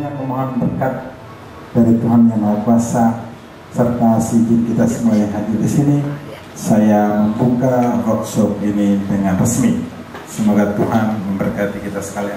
semuanya memohon berkat dari Tuhan Yang Maha Kuasa serta sijil kita semua yang hadir di sini. Saya membuka workshop ini dengan resmi. Semoga Tuhan memberkati kita sekalian.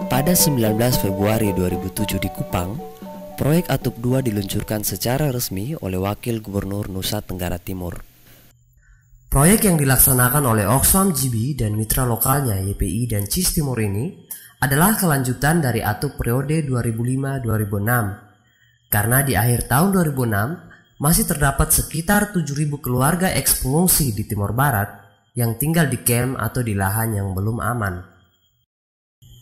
Pada 19 Februari 2007 di Kupang, proyek Atup 2 diluncurkan secara resmi oleh Wakil Gubernur Nusa Tenggara Timur. Proyek yang dilaksanakan oleh Oxfam GB dan mitra lokalnya YPI dan CIS Timur ini adalah kelanjutan dari Atup periode 2005-2006. Karena di akhir tahun 2006 masih terdapat sekitar 7.000 keluarga eks pengungsi di Timur Barat yang tinggal di camp atau di lahan yang belum aman.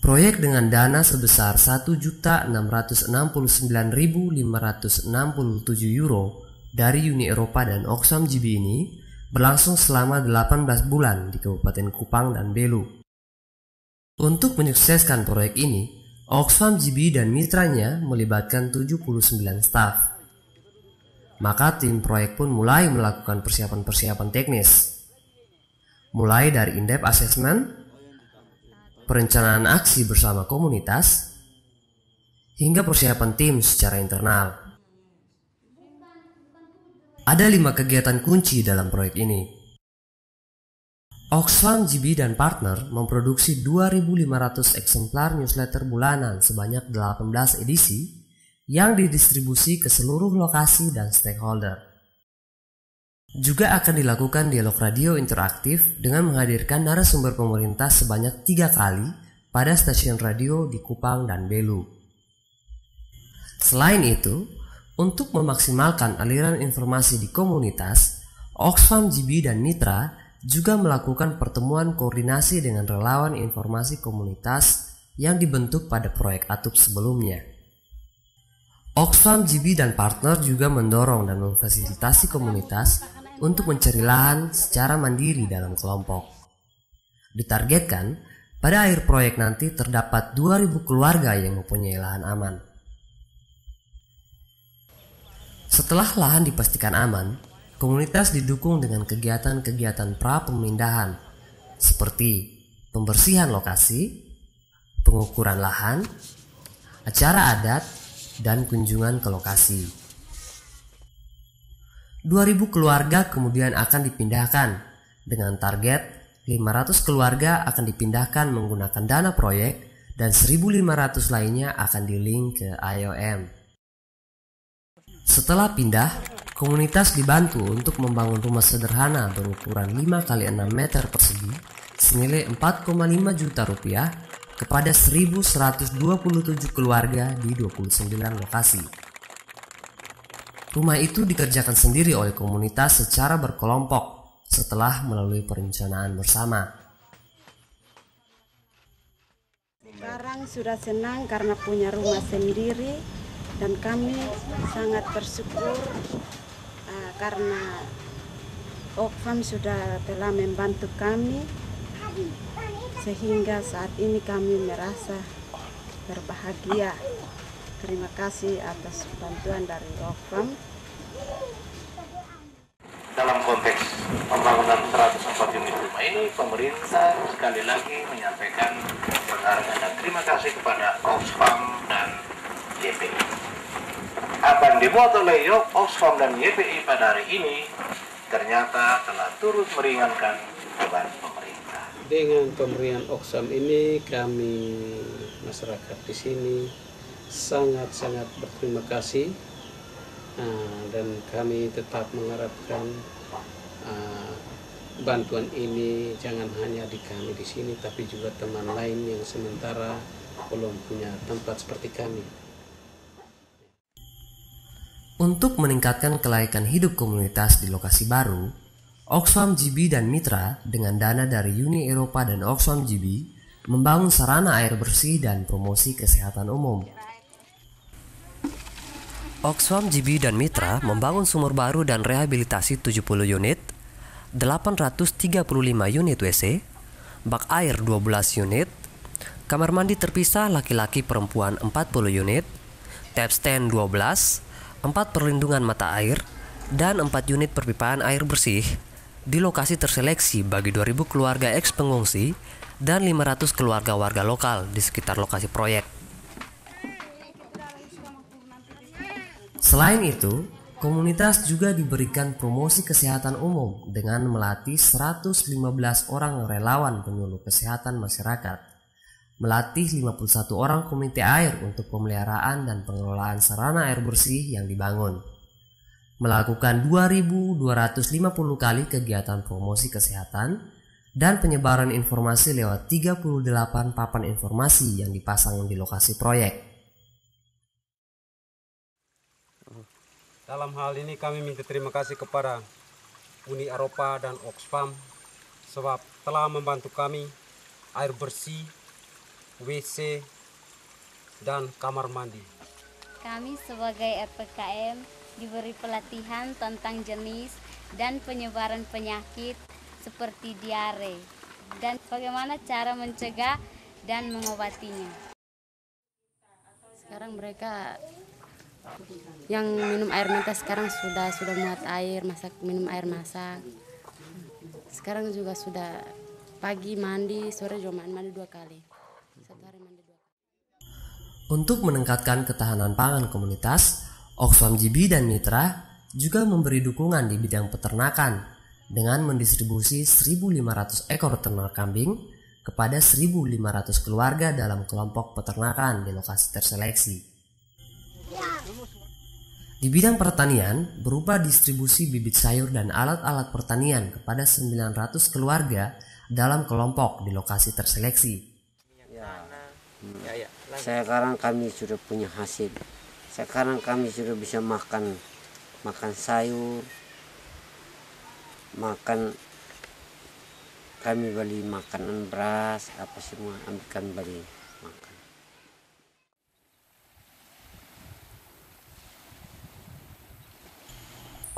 Proyek dengan dana sebesar €1.669.567 dari Uni Eropa dan Oxfam GB ini berlangsung selama 18 bulan di Kabupaten Kupang dan Belu. Untuk menyukseskan proyek ini, Oxfam GB dan mitranya melibatkan 79 staf. Maka tim proyek pun mulai melakukan persiapan-persiapan teknis. Mulai dari in-depth assessment, perencanaan aksi bersama komunitas, hingga persiapan tim secara internal. Ada 5 kegiatan kunci dalam proyek ini. Oxfam GB dan partner memproduksi 2.500 eksemplar newsletter bulanan sebanyak 18 edisi yang didistribusi ke seluruh lokasi dan stakeholder. Juga akan dilakukan dialog radio interaktif dengan menghadirkan narasumber pemerintah sebanyak 3 kali pada stasiun radio di Kupang dan Belu. Selain itu, untuk memaksimalkan aliran informasi di komunitas, Oxfam GB dan mitra juga melakukan pertemuan koordinasi dengan relawan informasi komunitas yang dibentuk pada proyek Atup sebelumnya. Oxfam GB dan partner juga mendorong dan memfasilitasi komunitas untuk mencari lahan secara mandiri dalam kelompok. Ditargetkan, pada akhir proyek nanti terdapat 2.000 keluarga yang mempunyai lahan aman. Setelah lahan dipastikan aman, komunitas didukung dengan kegiatan-kegiatan pra-pemindahan, seperti pembersihan lokasi, pengukuran lahan, acara adat, dan kunjungan ke lokasi. 2.000 keluarga kemudian akan dipindahkan dengan target 500 keluarga akan dipindahkan menggunakan dana proyek dan 1.500 lainnya akan di-link ke IOM. Setelah pindah, komunitas dibantu untuk membangun rumah sederhana berukuran 5 x 6 meter persegi senilai 4,5 juta rupiah kepada 1.127 keluarga di 29 lokasi. Rumah itu dikerjakan sendiri oleh komunitas secara berkelompok setelah melalui perencanaan bersama. Sekarang sudah senang karena punya rumah sendiri dan kami sangat bersyukur karena Oxfam sudah telah membantu kami sehingga saat ini kami merasa berbahagia. Terima kasih atas bantuan dari Oxfam. Dalam konteks pembangunan 104 unit rumah ini, pemerintah sekali lagi menyampaikan penghargaan dan terima kasih kepada Oxfam dan YPI. Apa yang dibuat oleh Oxfam dan YPI pada hari ini ternyata telah turut meringankan beban pemerintah. Dengan pemberian Oxfam ini, kami masyarakat di sini sangat-sangat berterima kasih, dan kami tetap mengharapkan bantuan ini jangan hanya di kami di sini, tapi juga teman lain yang sementara belum punya tempat seperti kami. Untuk meningkatkan kelayakan hidup komunitas di lokasi baru, Oxfam GB dan mitra dengan dana dari Uni Eropa dan Oxfam GB membangun sarana air bersih dan promosi kesehatan umum. Oxfam GB dan mitra membangun sumur baru dan rehabilitasi 70 unit, 835 unit WC, bak air 12 unit, kamar mandi terpisah laki-laki perempuan 40 unit, tap stand 12, 4 perlindungan mata air, dan 4 unit perpipaan air bersih di lokasi terseleksi bagi 2.000 keluarga eks pengungsi dan 500 keluarga warga lokal di sekitar lokasi proyek. Selain itu, komunitas juga diberikan promosi kesehatan umum dengan melatih 115 orang relawan penyuluh kesehatan masyarakat, melatih 51 orang komite air untuk pemeliharaan dan pengelolaan sarana air bersih yang dibangun, melakukan 2.250 kali kegiatan promosi kesehatan, dan penyebaran informasi lewat 38 papan informasi yang dipasang di lokasi proyek. Dalam hal ini kami minta terima kasih kepada Uni Eropa dan Oxfam sebab telah membantu kami air bersih, WC, dan kamar mandi. Kami sebagai RPKM diberi pelatihan tentang jenis dan penyebaran penyakit seperti diare dan bagaimana cara mencegah dan mengobatinya. Sekarang mereka yang minum air netes sekarang sudah muat air, minum air masak. Sekarang juga sudah pagi mandi, sore juga mandi 2 kali. Satu hari mandi 2 kali. Untuk meningkatkan ketahanan pangan komunitas, Oxfam GB dan mitra juga memberi dukungan di bidang peternakan dengan mendistribusi 1.500 ekor ternak kambing kepada 1.500 keluarga dalam kelompok peternakan di lokasi terseleksi. Di bidang pertanian, berupa distribusi bibit sayur dan alat-alat pertanian kepada 900 keluarga dalam kelompok di lokasi terseleksi. Sekarang kami sudah punya hasil. Sekarang kami sudah bisa makan sayur, kami beli makanan beras, apa semua kami beli makan.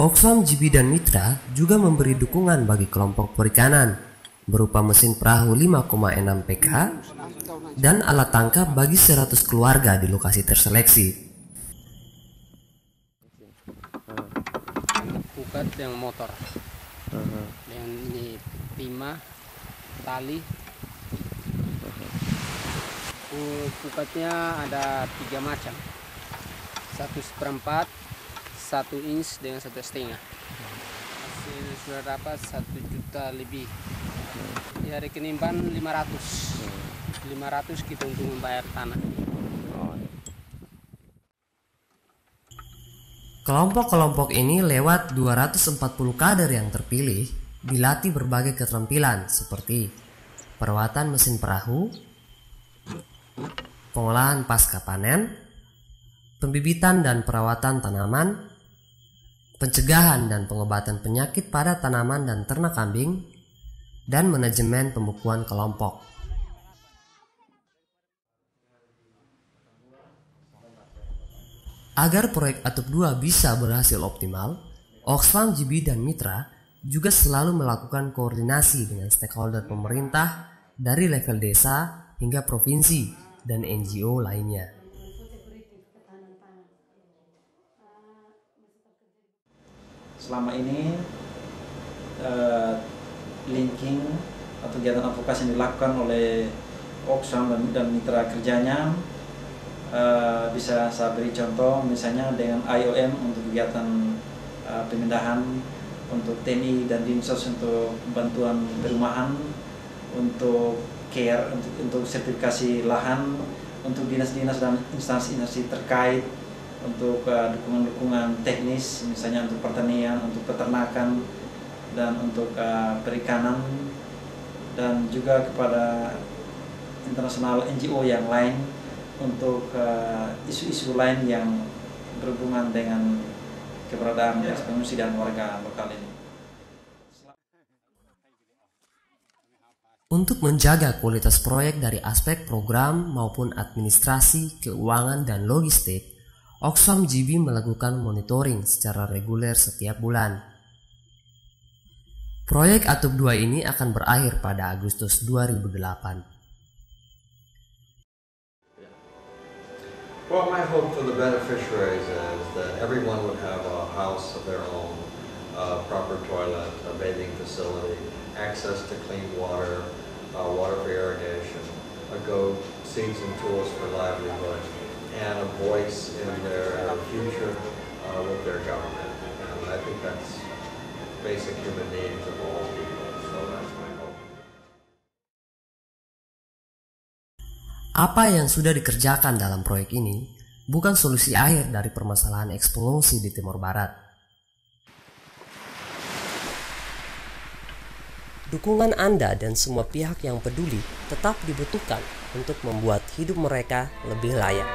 Oxfam GB dan mitra juga memberi dukungan bagi kelompok perikanan berupa mesin perahu 5,6 PK dan alat tangkap bagi 100 keluarga di lokasi terseleksi. Pukat yang motor, yang ini timah, tali. Pukatnya ada 3 macam, 1/4, 1 inch dengan 1,5. Hasil sudah dapat 1 juta lebih. Ya rekening ban 500 kita untuk membayar tanah. Kelompok-kelompok ini lewat 240 kader yang terpilih dilatih berbagai keterampilan seperti perawatan mesin perahu, pengolahan pasca panen, pembibitan dan perawatan tanaman, pencegahan dan pengobatan penyakit pada tanaman dan ternak kambing, dan manajemen pembukuan kelompok. Agar proyek Atup 2 bisa berhasil optimal, Oxfam GB dan mitra juga selalu melakukan koordinasi dengan stakeholder pemerintah dari level desa hingga provinsi dan NGO lainnya. Selama ini linking atau kegiatan advokasi yang dilakukan oleh Oxfam dan mitra kerjanya bisa saya beri contoh misalnya dengan IOM untuk kegiatan pemindahan, untuk TNI dan Dinsos untuk bantuan perumahan, untuk care, untuk sertifikasi lahan, untuk dinas-dinas dan instansi-instansi terkait, untuk dukungan-dukungan teknis misalnya untuk pertanian, untuk peternakan, dan untuk perikanan, dan juga kepada internasional NGO yang lain untuk isu-isu lain yang berhubungan dengan keberadaan pengungsi dan warga lokal ini. Untuk menjaga kualitas proyek dari aspek program maupun administrasi, keuangan, dan logistik, Oxfam GB melakukan monitoring secara reguler setiap bulan. Proyek Atup 2 ini akan berakhir pada Agustus 2008. Well, my hope for the beneficiaries is that everyone would have a house of their own proper toilet, a bathing facility, access to clean water, water for irrigation, a goat, seeds and tools for livelihood, and a voice in their future with their government. And I think that's basic human needs of all people. So that's my hope. Apa yang sudah dikerjakan dalam proyek ini bukan solusi akhir dari permasalahan eks-pengungsi di Timor Barat. Dukungan Anda dan semua pihak yang peduli tetap dibutuhkan untuk membuat hidup mereka lebih layak.